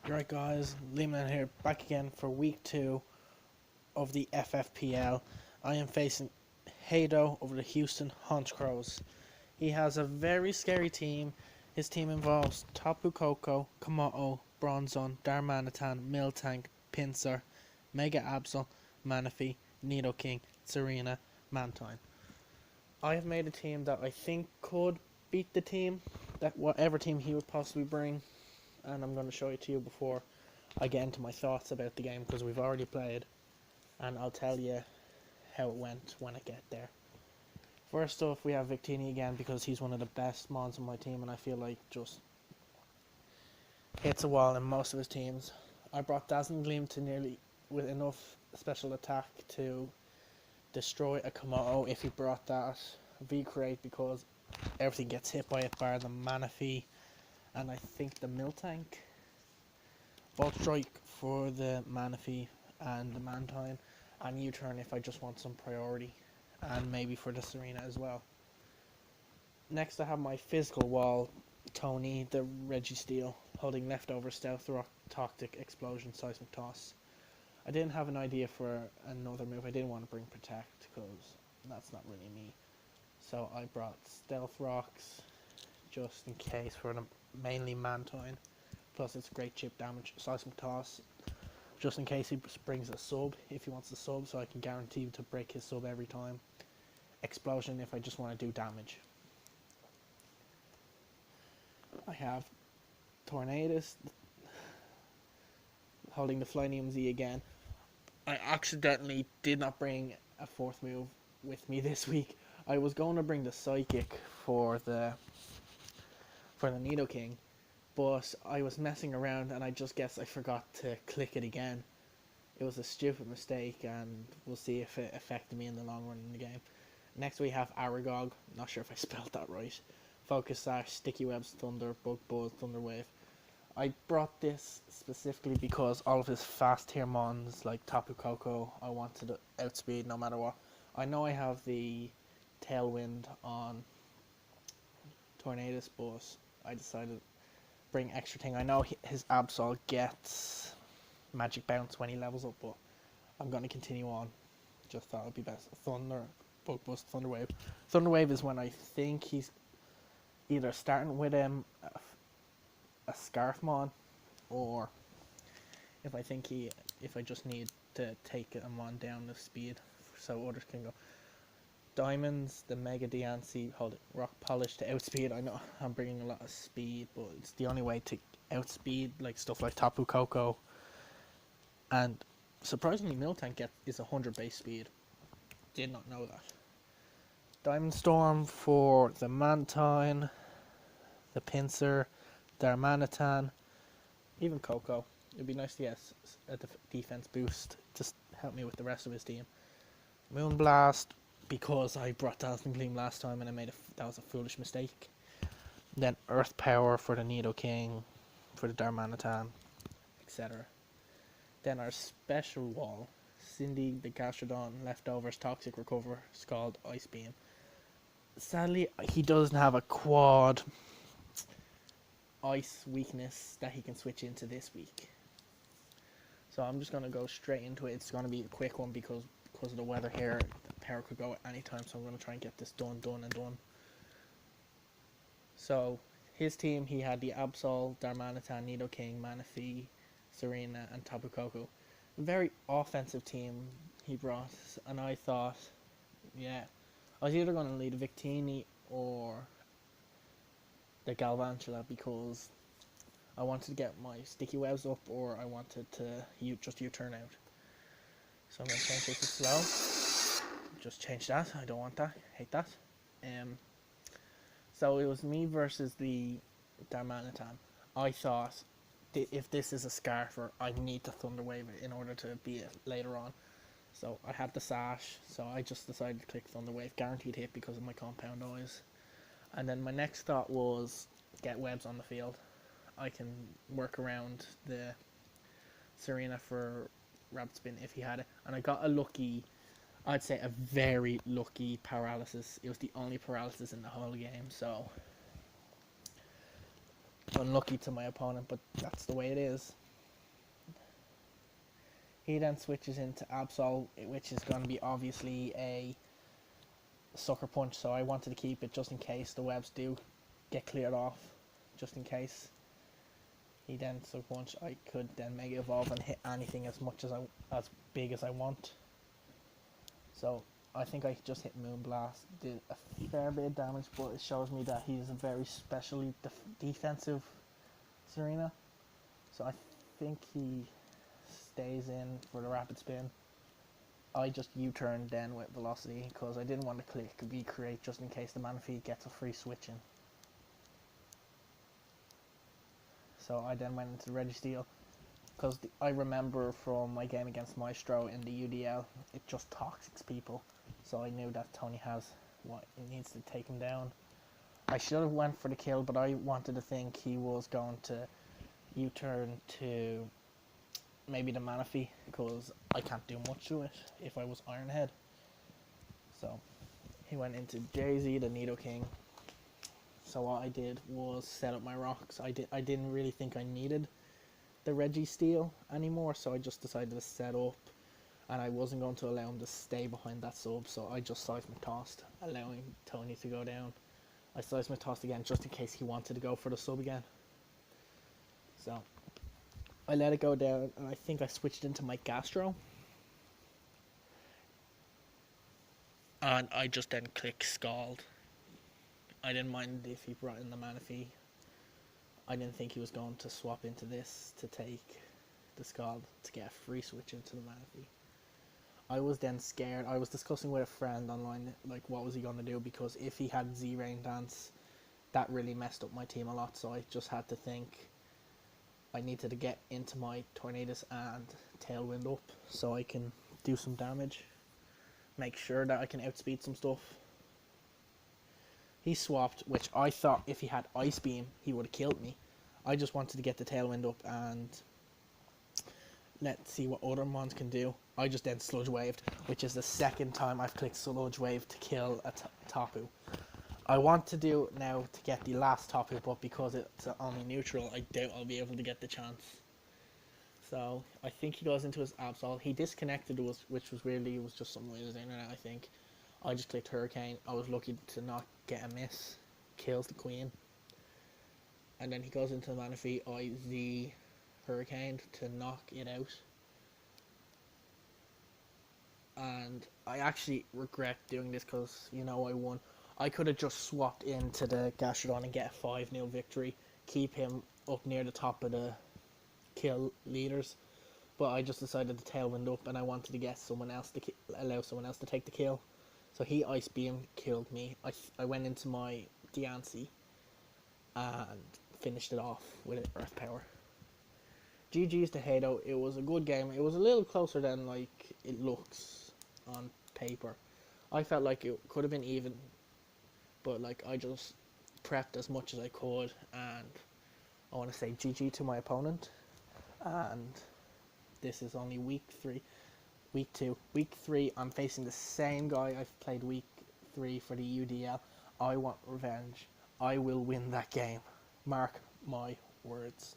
Right guys, Lehman here, back again for week 2 of the FFpl. I am facing Hado over the Houston Honchkrows. He has a very scary team. His team involves Tapu Koko, Komodo, Bronzon, Darmanitan, Miltank, Pinsir, Mega Absol, Manaphy, Nidoking, Serena, Mantine. I have made a team that I think could beat the team, that whatever team he would possibly bring, and I'm going to show it to you before I get into my thoughts about the game because we've already played, and I'll tell you how it went when I get there. First off, we have Victini again because he's one of the best mons on my team, and I feel like just hits a wall in most of his teams. I brought Dazzling Gleam to nearly with enough special attack to destroy a Komodo if he brought that. V-Create because everything gets hit by it bar the Manaphy and I think the Miltank. Volt Strike for the Manaphy and the Mantine, and U-Turn if I just want some priority, and maybe for the Serena as well. Next I have my physical wall, Tony, the Registeel, holding leftover Stealth Rock, Toxic Explosion, Seismic Toss. I didn't have an idea for another move. I didn't want to bring Protect because that's not really me. So I brought Stealth Rocks just in case for the mainly Mantine. Plus it's great chip damage. Seismic Toss just in case he brings a sub if he wants a sub, so I can guarantee to break his sub every time. Explosion if I just want to do damage. I have Tornadus holding the Flyneum Z again. I accidentally did not bring a fourth move with me this week. I was going to bring the Psychic for the Nidoking, but I was messing around and I just guess I forgot to click it again. It was a stupid mistake, and we'll see if it affected me in the long run in the game. Next we have Aragog, not sure if I spelled that right. Focus Sash, Sticky Webs, Thunder, Bug Buzz, Thunder Wave. I brought this specifically because all of his fast tier mons like Tapu Koko I wanted to outspeed no matter what. I know I have the Tailwind on Tornadus, but I decided to bring extra thing. I know his Absol gets Magic Bounce when he levels up, but I'm going to continue on. Just thought it would be best. Thunder, Bug Buzz, Thunder Wave. Thunder Wave is when I think he's either starting with a Scarf Mon, or if I just need to take a Mon down the speed so others can go. Diamonds, the Mega Diancie, hold it, Rock Polish to outspeed. I know I'm bringing a lot of speed, but it's the only way to outspeed like stuff like Tapu Koko. And surprisingly, Miltank is 100 base speed. Did not know that. Diamond Storm for the Mantine, the Pinsir, Darmanitan, even Koko. It'd be nice to get a defense boost to help me with the rest of his team. Moonblast, because I brought Dazzling Gleam last time and that was a foolish mistake. Then Earth Power for the Nidoking, for the Darmanitan, etc. Then our special wall, Cindy, the Gastrodon, Leftovers, Toxic Recover, Scald, Ice Beam. Sadly, he doesn't have a quad ice weakness that he can switch into this week. So I'm just going to go straight into it. It's going to be a quick one because of the weather here. The power could go at any time, so I'm going to try and get this done. So his team, he had the Absol, Darmanitan, Nidoking, Manaphy, Serena, and Tapu Koko. Very offensive team he brought, and I thought, yeah, I was either going to lead Victini or the Galvantula because I wanted to get my Sticky Webs up, or I wanted to just U-turn out. So I'm going to change this to slow. Just change that. I don't want that. Hate that. So it was me versus the Darmanitan. I thought if this is a Scarfer, I need to Thunder Wave it in order to beat it later on. So I had the Sash, so I just decided to click Thunder Wave. Guaranteed hit because of my Compound Noise. And then my next thought was get Webs on the field. I can work around the Serena for Rabbit Spin if he had it. And I got a lucky, I'd say a very lucky paralysis. It was the only paralysis in the whole game, so unlucky to my opponent, but that's the way it is. He then switches into Absol, which is going to be obviously a sucker punch, so I wanted to keep it just in case the webs do get cleared off, just in case. He then sucker punch. I could then mega evolve and hit anything as as big as I want. So I think I just hit Moonblast, did a fair bit of damage, but it shows me that he's a very specially defensive Serena. So I think he stays in for the rapid spin. I just U-turned then with velocity because I didn't want to click V-create just in case the Manaphy gets a free switch in. So I then went into the Registeel because I remember from my game against Maestro in the UDL, it just toxics people. So I knew that Tony has what it needs to take him down. I should have went for the kill, but I wanted to think he was going to U-turn to maybe the Manaphy because I can't do much to it if I was Ironhead. So he went into Jay-Z, the Nidoking. So what I did was set up my rocks. I didn't really think I needed the Registeel anymore, so I just decided to set up, and I wasn't going to allow him to stay behind that sub, so I just seismic tossed, allowing Tony to go down. I seismic tossed again just in case he wanted to go for the sub again. So I let it go down, and I think I switched into my Gastro. And I just then clicked Scald. I didn't mind if he brought in the Manaphy. I didn't think he was going to swap into this to take the Scald to get a free switch into the Manaphy. I was then scared. I was discussing with a friend online, like, what was he going to do, because if he had Z-Rain Dance, that really messed up my team a lot, so I just had to think I needed to get into my Tornadus and Tailwind up so I can do some damage. Make sure that I can outspeed some stuff. He swapped, which I thought if he had Ice Beam, he would have killed me. I just wanted to get the Tailwind up and let's see what other mons can do. I just then Sludge Waved, which is the second time I've clicked Sludge Wave to kill a Tapu. I want to do now to get the last Tapu, but because it's only neutral, I doubt I'll be able to get the chance. So I think he goes into his Absol. He disconnected, which was weirdly, it was just something with his internet, I think. I just clicked Hurricane. I was lucky to not get a miss. Kills the Queen. And then he goes into the Manaphy. I Z Hurricane to knock it out. And I actually regret doing this because, you know, I won. I could have just swapped into the Gastrodon and get a 5-0 victory. Keep him up near the top of the kill leaders. But I just decided to Tailwind up and I wanted to get someone else to allow someone else to take the kill. So he Ice Beam killed me. I went into my Diancie and finished it off with Earth Power. GG's to Hado. It was a good game. It was a little closer than like it looks on paper. I felt like it could have been even, but like I just prepped as much as I could, and I want to say GG to my opponent. And this is only week 3. Week 2. Week 3, I'm facing the same guy I've played week 3 for the UDL. I want revenge. I will win that game. Mark my words.